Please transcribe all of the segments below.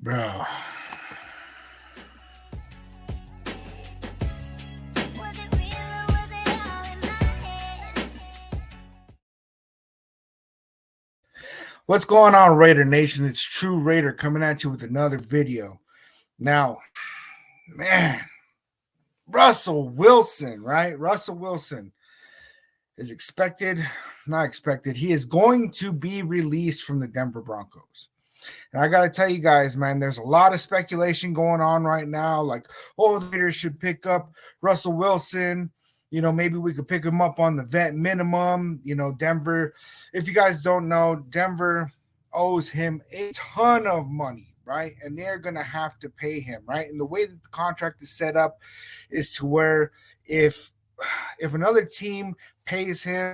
Bro. What's going on, Raider Nation? It's True Raider coming at you with another video. Now, man, Russell Wilson, right? Russell Wilson is not expected. He is going to be released from the Denver Broncos. And I got to tell you guys, man, there's a lot of speculation going on right now. Like, oh, the Raiders should pick up Russell Wilson. You know, maybe we could pick him up on the vet minimum. You know, Denver, if you guys don't know, Denver owes him a ton of money, right? And they're going to have to pay him, right? And the way that the contract is set up is to where if another team pays him,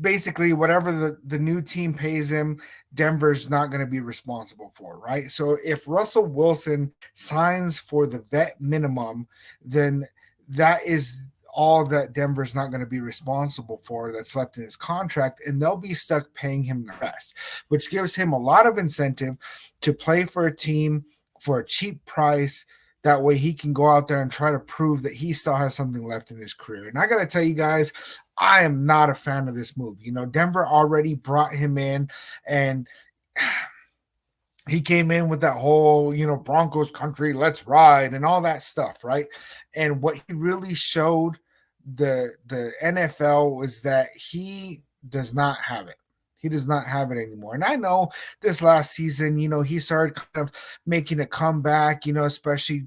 basically whatever the new team pays him, Denver's not going to be responsible for, right? So if Russell Wilson signs for the vet minimum, then that is all that Denver's not going to be responsible for that's left in his contract, and they'll be stuck paying him the rest, which gives him a lot of incentive to play for a team for a cheap price. That way he can go out there and try to prove that he still has something left in his career. And I got to tell you guys, I am not a fan of this move. You know, Denver already brought him in, and he came in with that whole, you know, Broncos country, let's ride and all that stuff, right? And what he really showed the NFL was that he does not have it. He does not have it anymore. And I know this last season, you know, he started kind of making a comeback, you know, especially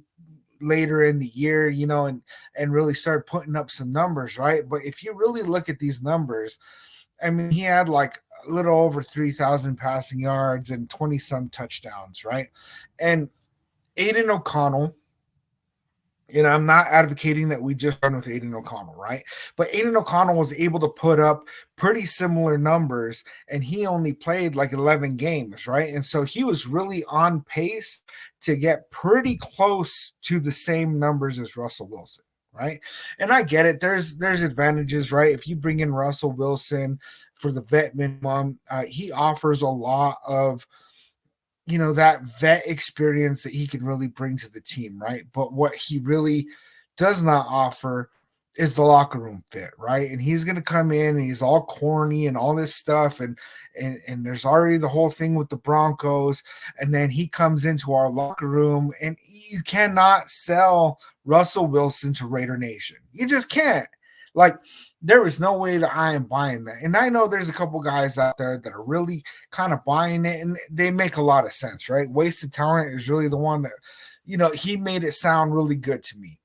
later in the year, you know, and really start putting up some numbers, right? But if you really look at these numbers, I mean, he had like a little over 3,000 passing yards and 20 some touchdowns, right? And Aiden O'Connell, and I'm not advocating that we just run with Aiden O'Connell, right? But Aiden O'Connell was able to put up pretty similar numbers, and he only played like 11 games, right? And so he was really on pace to get pretty close to the same numbers as Russell Wilson, right? And I get it. There's advantages, right? If you bring in Russell Wilson for the vet minimum, he offers a lot of, you know, that vet experience that he can really bring to the team, right? But what he really does not offer is the locker room fit, right? And he's going to come in and he's all corny and all this stuff, and there's already the whole thing with the Broncos, and then he comes into our locker room, and you cannot sell Russell Wilson to Raider Nation. You just can't. Like, there is no way that I am buying that. And I know there's a couple guys out there that are really kind of buying it, and they make a lot of sense, right? Wasted Talent is really the one that, you know, he made it sound really good to me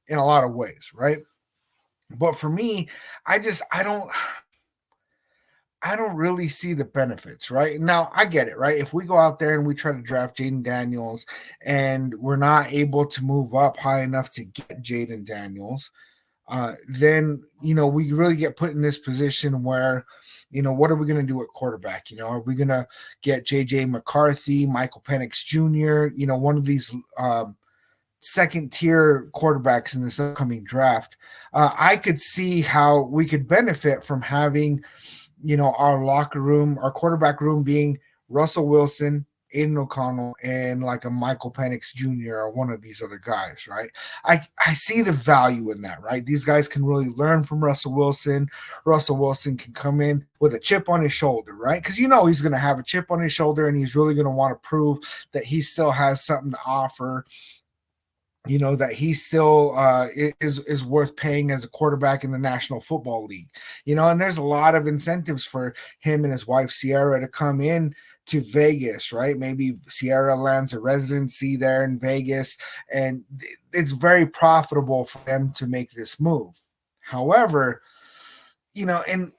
in a lot of ways, right? But for me, I don't really see the benefits, right? Now, I get it, right? If we go out there and we try to draft Jayden Daniels and we're not able to move up high enough to get Jayden Daniels, then, you know, we really get put in this position where, you know, what are we going to do at quarterback? You know, are we going to get J.J. McCarthy, Michael Penix Jr., you know, one of these second tier quarterbacks in this upcoming draft? I could see how we could benefit from having, you know, our locker room, our quarterback room being Russell Wilson, Aiden O'Connell, and like a Michael Penix Jr. or one of these other guys, right? I see the value in that, right? These guys can really learn from Russell Wilson. Russell Wilson can come in with a chip on his shoulder, right? Because you know he's going to have a chip on his shoulder, and he's really going to want to prove that he still has something to offer. You know, that he still is worth paying as a quarterback in the National Football League. You know, and there's a lot of incentives for him and his wife Sierra to come in to Vegas, right? Maybe Sierra lands a residency there in Vegas, and it's very profitable for them to make this move. However, you know, and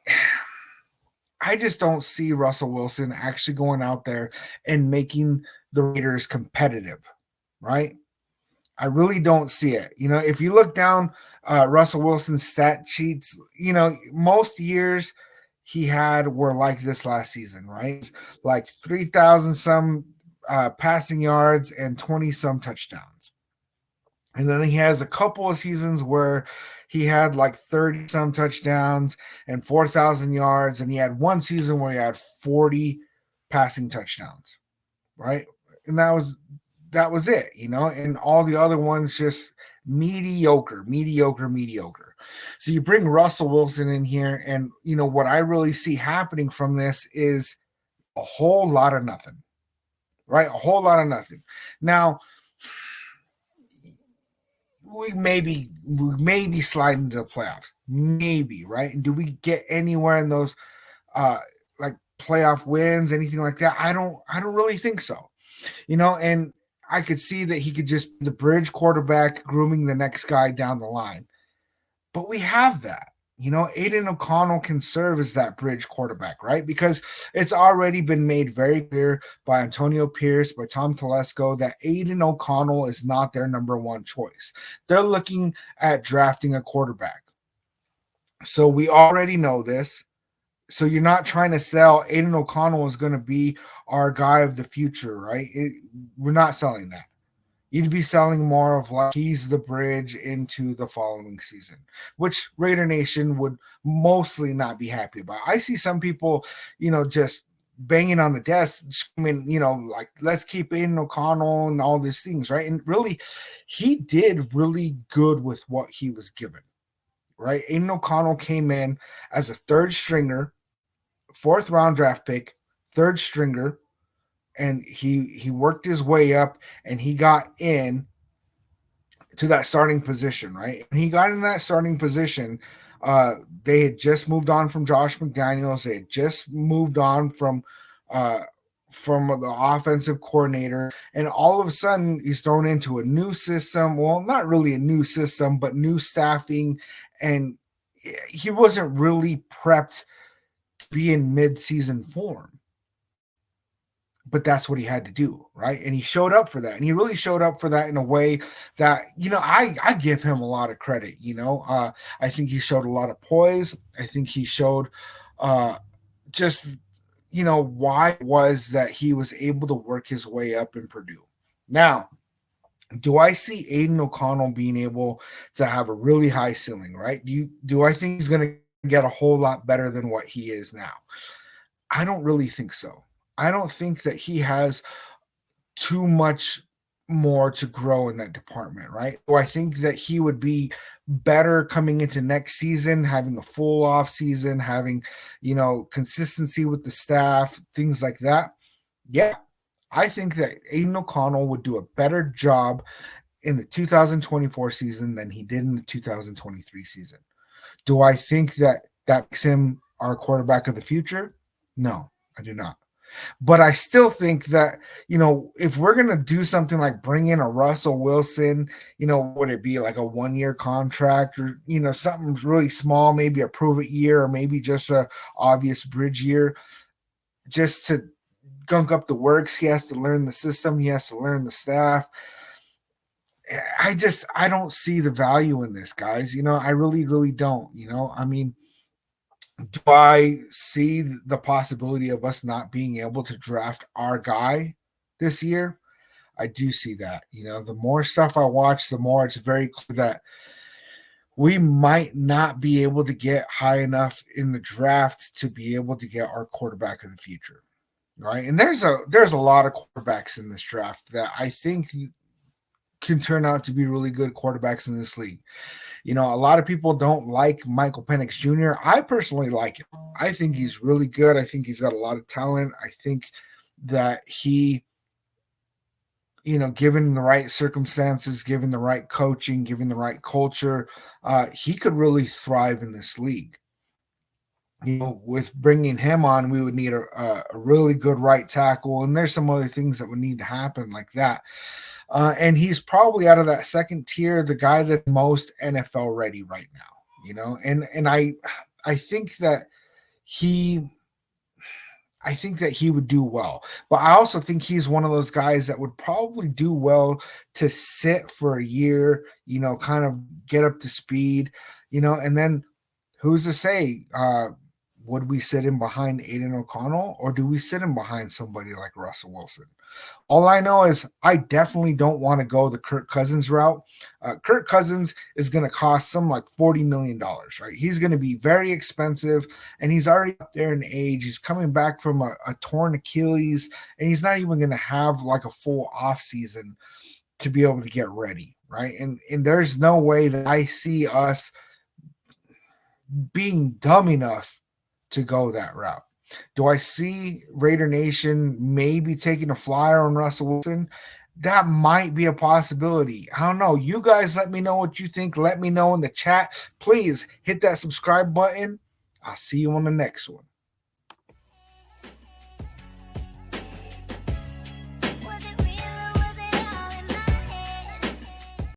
I just don't see Russell Wilson actually going out there and making the Raiders competitive, right? I really don't see it. You know, if you look down Russell Wilson's stat sheets, you know, most years he had were like this last season, right? Like 3,000 some passing yards and 20 some touchdowns. And then he has a couple of seasons where he had like 30 some touchdowns and 4,000 yards. And he had one season where he had 40 passing touchdowns, right? And that was it, and all the other ones just mediocre, mediocre, mediocre. So you bring Russell Wilson in here, and what I really see happening from this is a whole lot of nothing, right? A whole lot of nothing. Now, we maybe slide into the playoffs, maybe, right? And do we get anywhere in those uh like playoff wins, anything like that? I don't really think so. And I could see that he could just be the bridge quarterback grooming the next guy down the line. But we have that. Aiden O'Connell can serve as that bridge quarterback, right? Because it's already been made very clear by Antonio Pierce, by Tom Telesco, that Aiden O'Connell is not their number one choice. They're looking at drafting a quarterback. So we already know this. So you're not trying to sell Aiden O'Connell is going to be our guy of the future, right? We're not selling that. You'd be selling more of like he's the bridge into the following season, which Raider Nation would mostly not be happy about. I see some people, just banging on the desk, screaming, like let's keep Aiden O'Connell and all these things, right? And really, he did really good with what he was given, right? Aiden O'Connell came in as a third stringer, fourth round draft pick, third stringer, and he worked his way up and he got in to that starting position, right? And he got in that starting position. They had just moved on from Josh McDaniels. They had just moved on uh, from the offensive coordinator, and all of a sudden he's thrown into a new system. Well, not really a new system, but new staffing, and he wasn't really prepped to be in mid-season form. But that's what he had to do, right? And he showed up for that, and he really showed up for that in a way that I give him a lot of credit. I think he showed a lot of poise. I think he showed just why it was that he was able to work his way up in Purdue. Now, do I see Aiden O'Connell being able to have a really high ceiling, right? Do I think he's going to get a whole lot better than what he is now? I don't really think so. I don't think that he has too much more to grow in that department, right? So I think that he would be better coming into next season, having a full off season, having, consistency with the staff, things like that. Yeah, I think that Aiden O'Connell would do a better job in the 2024 season than he did in the 2023 season. Do I think that makes him our quarterback of the future? No, I do not. But I still think that, if we're going to do something like bring in a Russell Wilson, would it be like a 1-year contract or, something really small, maybe a prove it year or maybe just a obvious bridge year just to gunk up the works. He has to learn the system. He has to learn the staff. I don't see the value in this, guys. I really, really don't. I mean, do I see the possibility of us not being able to draft our guy this year? I do see that. The more stuff I watch, the more it's very clear that we might not be able to get high enough in the draft to be able to get our quarterback of the future. Right. And there's a lot of quarterbacks in this draft that I think can turn out to be really good quarterbacks in this league. A lot of people don't like Michael Penix Jr. I personally like him. I think he's really good. I think he's got a lot of talent. I think that he, given the right circumstances, given the right coaching, given the right culture, he could really thrive in this league. With bringing him on, we would need a really good right tackle, and there's some other things that would need to happen like that. And he's probably out of that second tier, the guy that's most NFL ready right now, and I think that he would do well, but I also think he's one of those guys that would probably do well to sit for a year, kind of get up to speed, and then who's to say, Would we sit him behind Aiden O'Connell, or do we sit him behind somebody like Russell Wilson? All I know is I definitely don't want to go the Kirk Cousins route. Kirk Cousins is going to cost some like $40 million, right? He's going to be very expensive, and he's already up there in age. He's coming back from a torn Achilles, and he's not even going to have like a full off season to be able to get ready, right? And there's no way that I see us being dumb enough to go that route. Do I see Raider Nation maybe taking a flyer on Russell Wilson? That might be a possibility. I don't know. You guys let me know what you think. Let me know in the chat. Please hit that subscribe button. I'll see you on the next one.